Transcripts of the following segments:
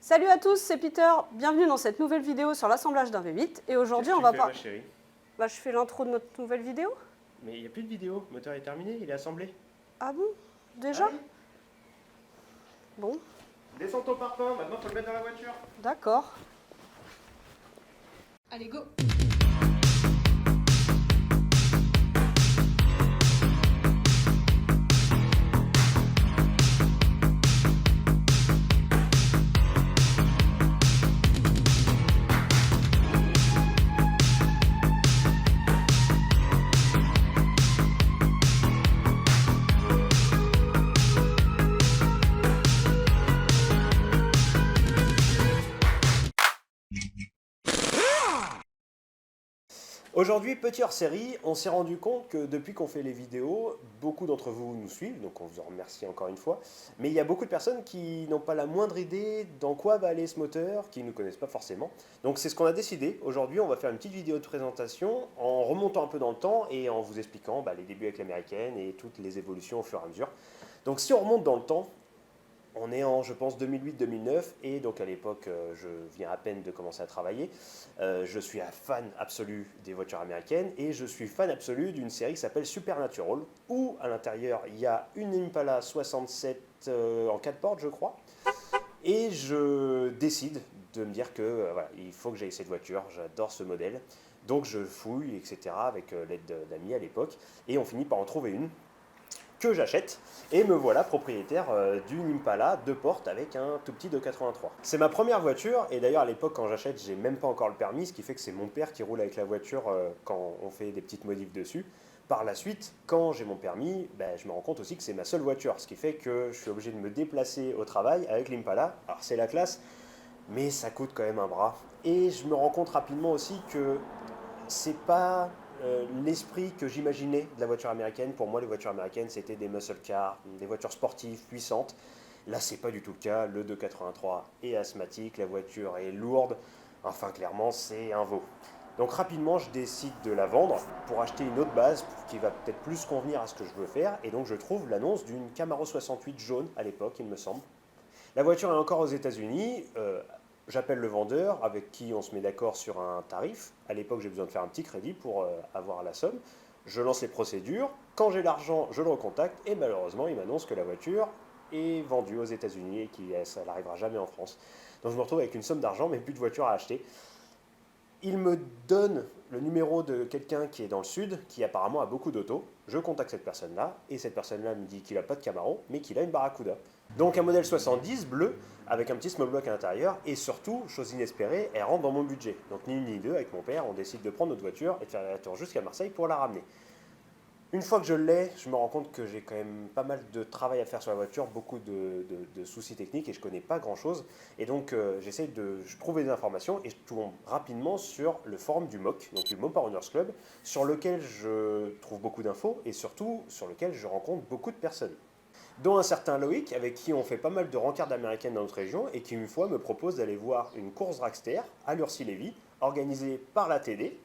Salut à tous, c'est Peter. Bienvenue dans cette nouvelle vidéo sur l'assemblage d'un V8. Et aujourd'hui, on va pas. Je fais l'intro de notre nouvelle vidéo. Mais il n'y a plus de vidéo. Le moteur est terminé, il est assemblé. Ah bon? Déjà? Allez. Bon. Descends ton parpaing, maintenant faut le mettre dans la voiture. D'accord. Allez, go! Aujourd'hui, petit hors-série, on s'est rendu compte que depuis qu'on fait les vidéos, beaucoup d'entre vous nous suivent, donc on vous en remercie encore une fois, mais il y a beaucoup de personnes qui n'ont pas la moindre idée dans quoi va aller ce moteur, qui ne nous connaissent pas forcément. Donc c'est ce qu'on a décidé. Aujourd'hui, on va faire une petite vidéo de présentation en remontant un peu dans le temps et en vous expliquant les débuts avec l'américaine et toutes les évolutions au fur et à mesure. Donc si on remonte dans le temps, on est en, je pense, 2008-2009, et donc à l'époque, je viens à peine de commencer à travailler. Je suis un fan absolu des voitures américaines, et je suis fan absolu d'une série qui s'appelle Supernatural, où à l'intérieur, il y a une Impala 67 en 4 portes, je crois. Et je décide de me dire que voilà, il faut que j'aille cette voiture, j'adore ce modèle. Donc je fouille, etc., avec l'aide d'amis à l'époque, et on finit par en trouver une que j'achète, et me voilà propriétaire d'une Impala 2 portes avec un tout petit 283. C'est ma première voiture, et d'ailleurs à l'époque quand j'achète, j'ai même pas encore le permis, ce qui fait que c'est mon père qui roule avec la voiture quand on fait des petites modifs dessus. Par la suite, quand j'ai mon permis, je me rends compte aussi que c'est ma seule voiture, ce qui fait que je suis obligé de me déplacer au travail avec l'Impala. Alors c'est la classe, mais ça coûte quand même un bras. Et je me rends compte rapidement aussi que c'est pas l'esprit que j'imaginais de la voiture américaine. Pour moi, les voitures américaines, c'était des muscle cars, des voitures sportives, puissantes. Là, c'est pas du tout le cas. Le 283 est asthmatique, la voiture est lourde. Enfin, clairement, c'est un veau. Donc rapidement, je décide de la vendre pour acheter une autre base qui va peut-être plus convenir à ce que je veux faire. Et donc, je trouve l'annonce d'une Camaro 68 jaune à l'époque, il me semble. La voiture est encore aux États-Unis. J'appelle le vendeur avec qui on se met d'accord sur un tarif. À l'époque, j'ai besoin de faire un petit crédit pour avoir la somme. Je lance les procédures. Quand j'ai l'argent, je le recontacte. Et malheureusement, il m'annonce que la voiture est vendue aux États-Unis et qu'elle n'arrivera jamais en France. Donc je me retrouve avec une somme d'argent, mais plus de voiture à acheter. Il me donne le numéro de quelqu'un qui est dans le sud, qui apparemment a beaucoup d'autos. Je contacte cette personne-là, et cette personne-là me dit qu'il n'a pas de Camaro, mais qu'il a une Barracuda. Donc un modèle 70 bleu, avec un petit small block à l'intérieur, et surtout, chose inespérée, elle rentre dans mon budget. Donc ni une ni deux, avec mon père, on décide de prendre notre voiture et de faire la tour jusqu'à Marseille pour la ramener. Une fois que je l'ai, je me rends compte que j'ai quand même pas mal de travail à faire sur la voiture, beaucoup de soucis techniques, et je connais pas grand chose. Et donc j'essaie de trouver des informations, et je tombe rapidement sur le forum du MOC, donc du Mopar Owners Club, sur lequel je trouve beaucoup d'infos, et surtout sur lequel je rencontre beaucoup de personnes, dont un certain Loïc, avec qui on fait pas mal de rencardes américaines dans notre région, et qui une fois me propose d'aller voir une course dragster à Lurcy-Lévis, organisée par la TD.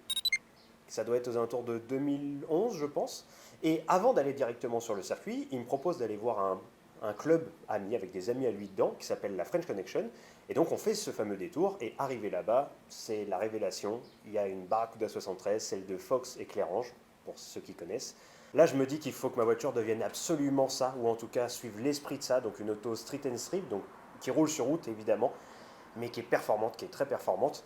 Ça doit être aux alentours de 2011, je pense. Et avant d'aller directement sur le circuit, il me propose d'aller voir un club ami, avec des amis à lui dedans, qui s'appelle la French Connection. Et donc on fait ce fameux détour, et arrivé là-bas, c'est la révélation. Il y a une Barracuda 73, celle de Fox et Clairange, pour ceux qui connaissent. Là, je me dis qu'il faut que ma voiture devienne absolument ça, ou en tout cas suive l'esprit de ça, donc une auto street and strip, donc qui roule sur route évidemment, mais qui est performante, qui est très performante.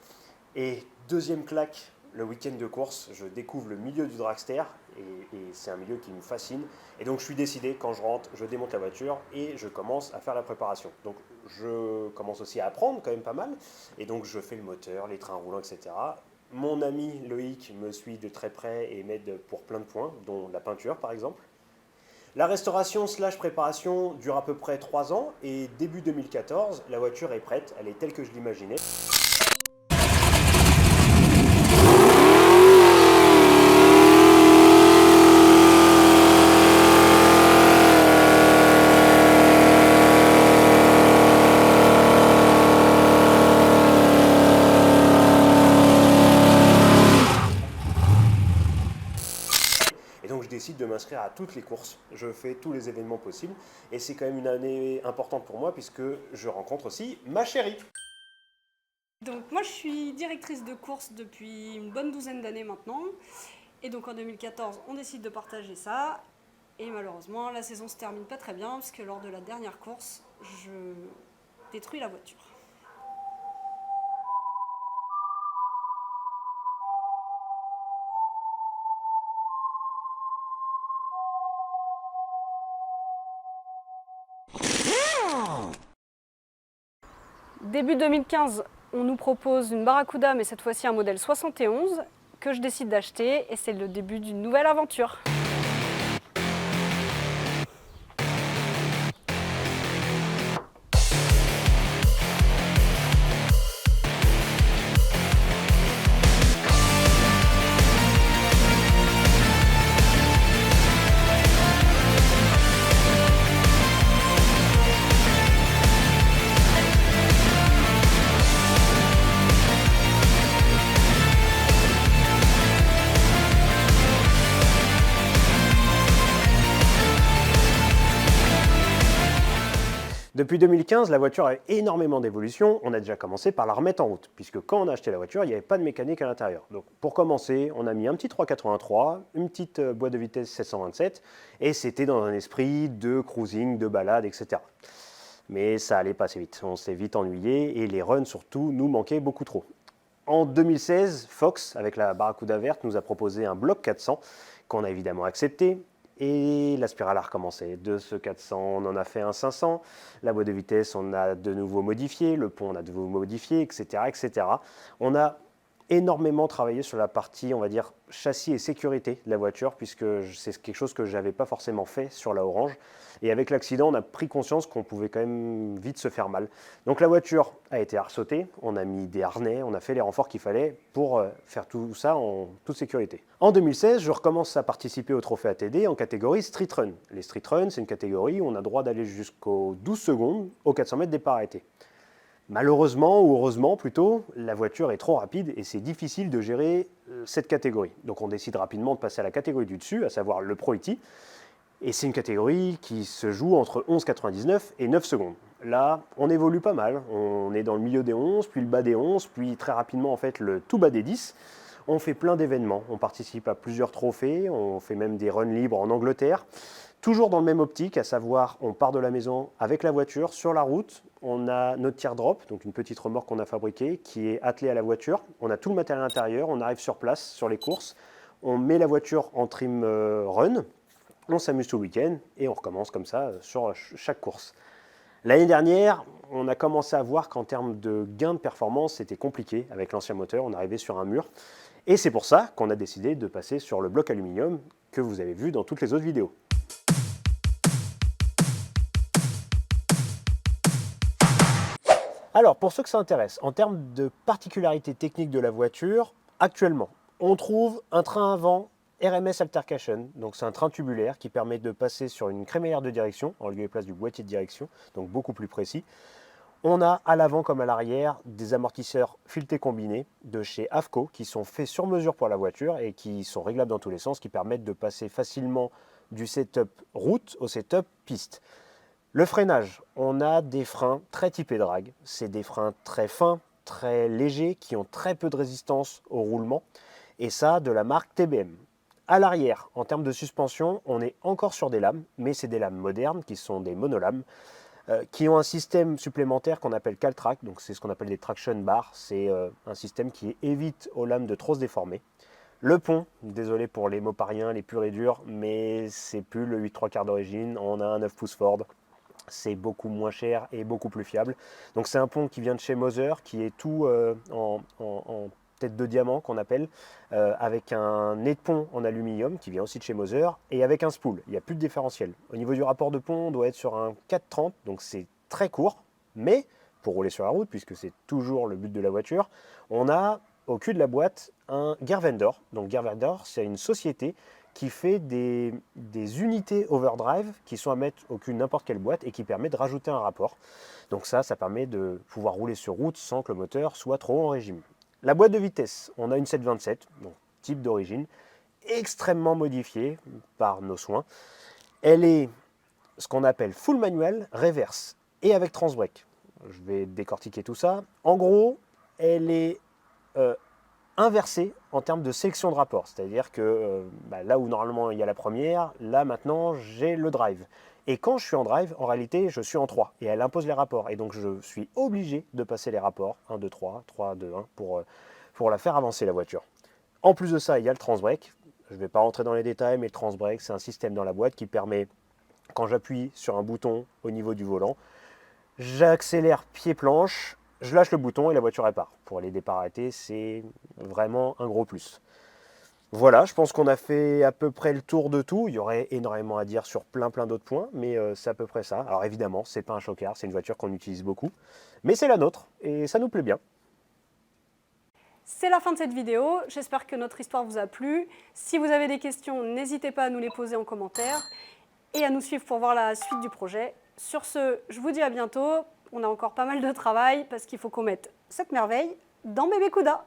Et deuxième claque, le week-end de course, je découvre le milieu du dragster, et c'est un milieu qui me fascine. Et donc je suis décidé, quand je rentre, je démonte la voiture et je commence à faire la préparation. Donc je commence aussi à apprendre quand même pas mal, et donc je fais le moteur, les trains roulants, etc. Mon ami Loïc me suit de très près et m'aide pour plein de points, dont la peinture par exemple. La restauration / préparation dure à peu près 3 ans, et début 2014, la voiture est prête, elle est telle que je l'imaginais. Et donc je décide de m'inscrire à toutes les courses, je fais tous les événements possibles, et c'est quand même une année importante pour moi puisque je rencontre aussi ma chérie. Donc moi je suis directrice de course depuis une bonne douzaine d'années maintenant. Et donc en 2014, on décide de partager ça. Et malheureusement, la saison se termine pas très bien parce que lors de la dernière course, je détruis la voiture. Début 2015, on nous propose une Barracuda, mais cette fois-ci un modèle 71, que je décide d'acheter, et c'est le début d'une nouvelle aventure. Depuis 2015, la voiture a eu énormément d'évolution. On a déjà commencé par la remettre en route, puisque quand on a acheté la voiture, il n'y avait pas de mécanique à l'intérieur. Donc pour commencer, on a mis un petit 383, une petite boîte de vitesse 727, et c'était dans un esprit de cruising, de balade, etc. Mais ça allait pas assez vite. On s'est vite ennuyé, et les runs surtout nous manquaient beaucoup trop. En 2016, Fox, avec la Barracuda verte, nous a proposé un bloc 400, qu'on a évidemment accepté. Et la spirale a recommencé. De ce 400, on en a fait un 500. La boîte de vitesse, on a de nouveau modifié. Le pont, on a de nouveau modifié, etc., etc. On a énormément travaillé sur la partie, on va dire, châssis et sécurité de la voiture, puisque c'est quelque chose que je n'avais pas forcément fait sur la Orange. Et avec l'accident, on a pris conscience qu'on pouvait quand même vite se faire mal. Donc la voiture a été arsautée, on a mis des harnais, on a fait les renforts qu'il fallait pour faire tout ça en toute sécurité. En 2016, je recommence à participer au trophée ATD en catégorie Street Run. Les Street Run, c'est une catégorie où on a droit d'aller jusqu'aux 12 secondes aux 400 mètres départ arrêté. Malheureusement, ou heureusement plutôt, la voiture est trop rapide et c'est difficile de gérer cette catégorie. Donc on décide rapidement de passer à la catégorie du dessus, à savoir le Pro E-T. Et c'est une catégorie qui se joue entre 11,99 et 9 secondes. Là, on évolue pas mal. On est dans le milieu des 11, puis le bas des 11, puis très rapidement en fait le tout bas des 10. On fait plein d'événements. On participe à plusieurs trophées. On fait même des runs libres en Angleterre. Toujours dans le même optique, à savoir on part de la maison avec la voiture sur la route. On a notre teardrop, donc une petite remorque qu'on a fabriquée qui est attelée à la voiture. On a tout le matériel à l'intérieur. On arrive sur place sur les courses. On met la voiture en trim run. On s'amuse tout le week-end et on recommence comme ça sur chaque course. L'année dernière, on a commencé à voir qu'en termes de gain de performance, c'était compliqué avec l'ancien moteur, on arrivait sur un mur. Et c'est pour ça qu'on a décidé de passer sur le bloc aluminium que vous avez vu dans toutes les autres vidéos. Alors, pour ceux que ça intéresse, en termes de particularités techniques de la voiture, actuellement, on trouve un train avant RMS Altercation, donc c'est un train tubulaire qui permet de passer sur une crémaillère de direction en lieu et place du boîtier de direction, donc beaucoup plus précis. On a à l'avant comme à l'arrière des amortisseurs filetés combinés de chez AFCO qui sont faits sur mesure pour la voiture et qui sont réglables dans tous les sens, qui permettent de passer facilement du setup route au setup piste. Le freinage, on a des freins très typés drag, c'est des freins très fins, très légers, qui ont très peu de résistance au roulement, et ça de la marque TBM. À l'arrière, en termes de suspension, on est encore sur des lames, mais c'est des lames modernes qui sont des monolames, qui ont un système supplémentaire qu'on appelle Caltrac, donc c'est ce qu'on appelle des traction bars, c'est un système qui évite aux lames de trop se déformer. Le pont, désolé pour les mots pariens, les purs et durs, mais c'est plus le 8/3 d'origine, on a un 9 pouces Ford, c'est beaucoup moins cher et beaucoup plus fiable. Donc c'est un pont qui vient de chez Moser, qui est tout en tête de diamant qu'on appelle, avec un nez de pont en aluminium qui vient aussi de chez Moser et avec un spool. Il n'y a plus de différentiel. Au niveau du rapport de pont, on doit être sur un 4,30, donc c'est très court, mais pour rouler sur la route, puisque c'est toujours le but de la voiture, on a au cul de la boîte un Gear-Vendor. Donc Gear-Vendor, c'est une société qui fait des unités overdrive qui sont à mettre au cul de n'importe quelle boîte et qui permet de rajouter un rapport. Donc ça permet de pouvoir rouler sur route sans que le moteur soit trop en régime. La boîte de vitesse, on a une 727, donc type d'origine, extrêmement modifiée par nos soins. Elle est ce qu'on appelle full manuel, reverse et avec transbrake. Je vais décortiquer tout ça. En gros, elle est inversée en termes de sélection de rapport. C'est-à-dire que là où normalement il y a la première, là maintenant j'ai le drive. Et quand je suis en drive, en réalité, je suis en 3 et elle impose les rapports. Et donc je suis obligé de passer les rapports 1, 2, 3, 3, 2, 1 pour la faire avancer la voiture. En plus de ça, il y a le transbrake. Je ne vais pas rentrer dans les détails, mais le transbrake, c'est un système dans la boîte qui permet, quand j'appuie sur un bouton au niveau du volant, j'accélère pied-planche, je lâche le bouton et la voiture repart. Pour les départs arrêtés, c'est vraiment un gros plus. Voilà, je pense qu'on a fait à peu près le tour de tout. Il y aurait énormément à dire sur plein d'autres points, mais c'est à peu près ça. Alors évidemment, c'est pas un chocard, c'est une voiture qu'on utilise beaucoup, mais c'est la nôtre et ça nous plaît bien. C'est la fin de cette vidéo, j'espère que notre histoire vous a plu. Si vous avez des questions, n'hésitez pas à nous les poser en commentaire et à nous suivre pour voir la suite du projet. Sur ce, je vous dis à bientôt. On a encore pas mal de travail parce qu'il faut qu'on mette cette merveille dans Bébé Cuda.